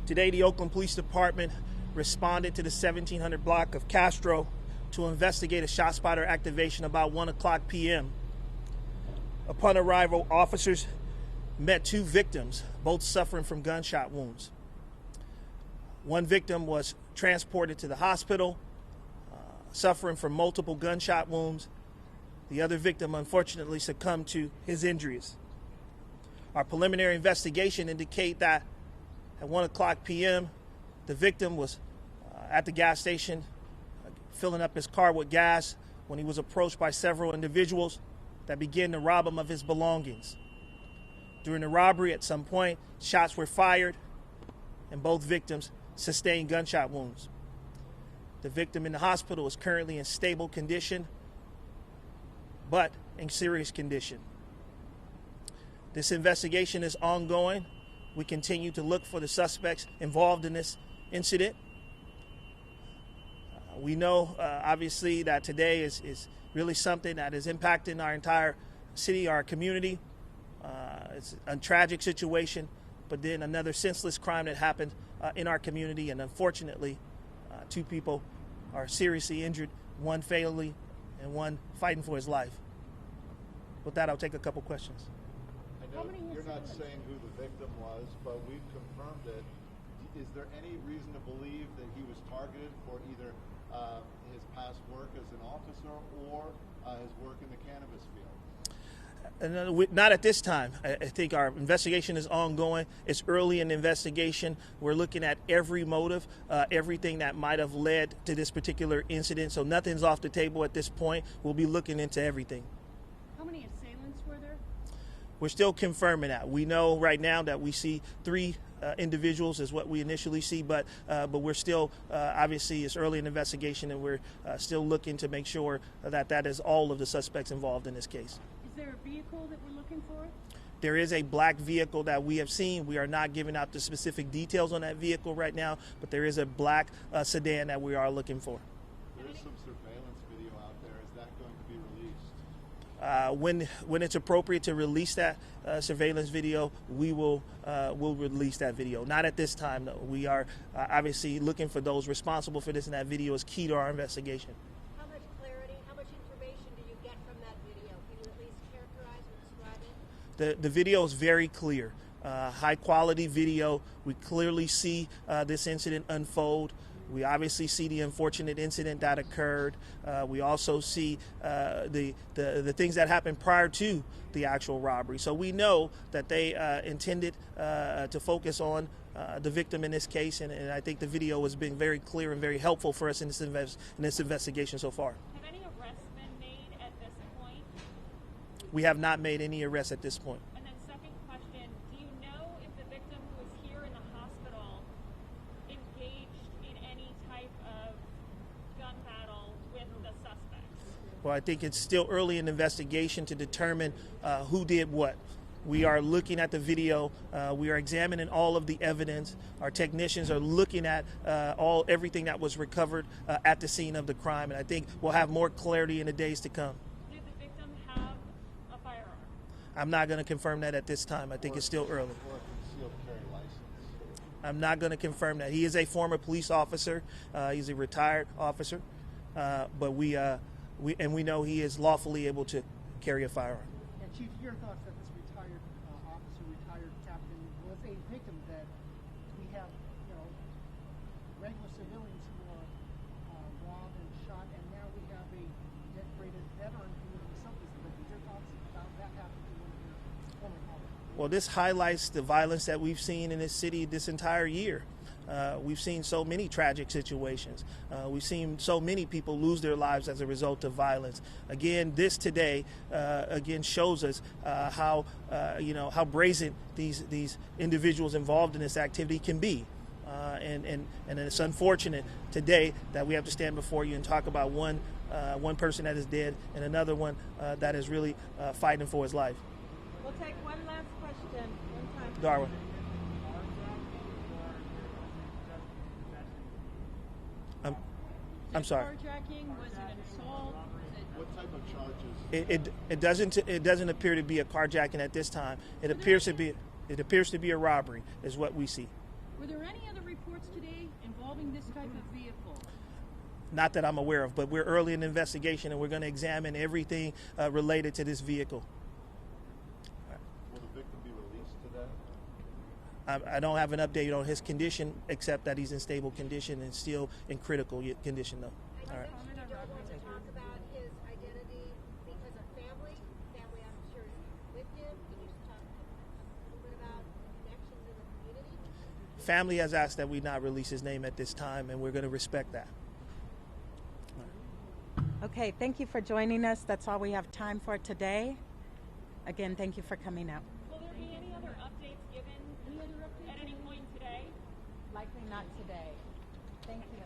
Today, the Oakland Police Department responded to the 1700 block of Castro to investigate a ShotSpotter activation about 1 o'clock p.m. Upon arrival, officers met two victims, both suffering from gunshot wounds. One victim was transported to the hospital, suffering from multiple gunshot wounds. The other victim unfortunately succumbed to his injuries. Our preliminary investigation indicate that at 1 o'clock p.m., the victim was at the gas station filling up his car with gas when he was approached by several individuals that began to rob him of his belongings. During the robbery, at some point, shots were fired and both victims sustained gunshot wounds. The victim in the hospital is currently in stable condition, but in serious condition. This investigation is ongoing. We continue to look for the suspects involved in this incident. We know, obviously, that today is really something that is impacting our entire city, our community. It's a tragic situation, but then another senseless crime that happened in our community, and unfortunately, two people are seriously injured, one fatally and one fighting for his life. With that, I'll take a couple questions. I know you're not saying who the victim was, but we've confirmed it. Is there any reason to believe that he was targeted for either his past work as an officer or his work in the cannabis field? Not at this time. I think our investigation is ongoing. It's early in the investigation. We're looking at every motive, everything that might have led to this particular incident. So nothing's off the table at this point. We'll be looking into everything. How many assailants were there? We're still confirming that. We know right now that we see three individuals is what we initially see, but we're still, obviously, it's early in the investigation, and we're still looking to make sure that is all of the suspects involved in this case. Is there a vehicle that we're looking for? There is a black vehicle that we have seen. We are not giving out the specific details on that vehicle right now, but there is a black sedan that we are looking for. There is some surveillance video out there. Is that going to be released? When it's appropriate to release that surveillance video, we will we'll release that video. Not at this time, though. We are obviously looking for those responsible for this, and that video is key to our investigation. How much clarity, how much information do you get from that video? Can you at least characterize or describe it? The video is very clear. High quality video. We clearly see this incident unfold. We obviously see the unfortunate incident that occurred. We also see the things that happened prior to the actual robbery. So we know that they intended to focus on the victim in this case, and I think the video has been very clear and very helpful for us in this investigation so far. Have any arrests been made at this point? We have not made any arrests at this point. And then second question, do you know if the victim who was here in the hospital engaged in any type of gun battle with the suspects? Well, I think it's still early in the investigation to determine who did what. We are looking at the video. We are examining all of the evidence. Our technicians are looking at everything that was recovered at the scene of the crime, and I think we'll have more clarity in the days to come. Did the victim have a firearm? I'm not going to confirm that at this time. I think it's still early. Or a concealed carry license? I'm not going to confirm that. He is a former police officer. He's a retired officer, but we know he is lawfully able to carry a firearm. And Chief, your thoughts that this retired officer, retired captain, was a victim that we have, regular civilians who are robbed and shot, and now we have a decorated veteran who is something. Your thoughts about that happening to one of your former colleagues? Well, this highlights the violence that we've seen in this city this entire year. We've seen so many tragic situations. We've seen so many people lose their lives as a result of violence. Again, this today again shows us how brazen these individuals involved in this activity can be. And it's unfortunate today that we have to stand before you and talk about one person that is dead and another one that is really fighting for his life. We'll take one last question. One time. Darwin. I'm sorry. Carjacking? Was it an assault? What type of charges? It doesn't appear to be a carjacking at this time. It appears to be a robbery, is what we see. Were there any other reports today involving this type of vehicle? Not that I'm aware of, but we're early in the investigation and we're going to examine everything related to this vehicle. Will the victim be released today? I don't have an update on his condition, except that he's in stable condition and still in critical condition, though. I All right. mentioned you don't want to talk about his identity because of family. Family, I'm sure, is with him. Can you talk a little bit about connections in the community? Family has asked that we not release his name at this time, and we're going to respect that. Okay, thank you for joining us. That's all we have time for today. Again, thank you for coming out. Will there be any other updates given at any point today? Likely not today. Thank you.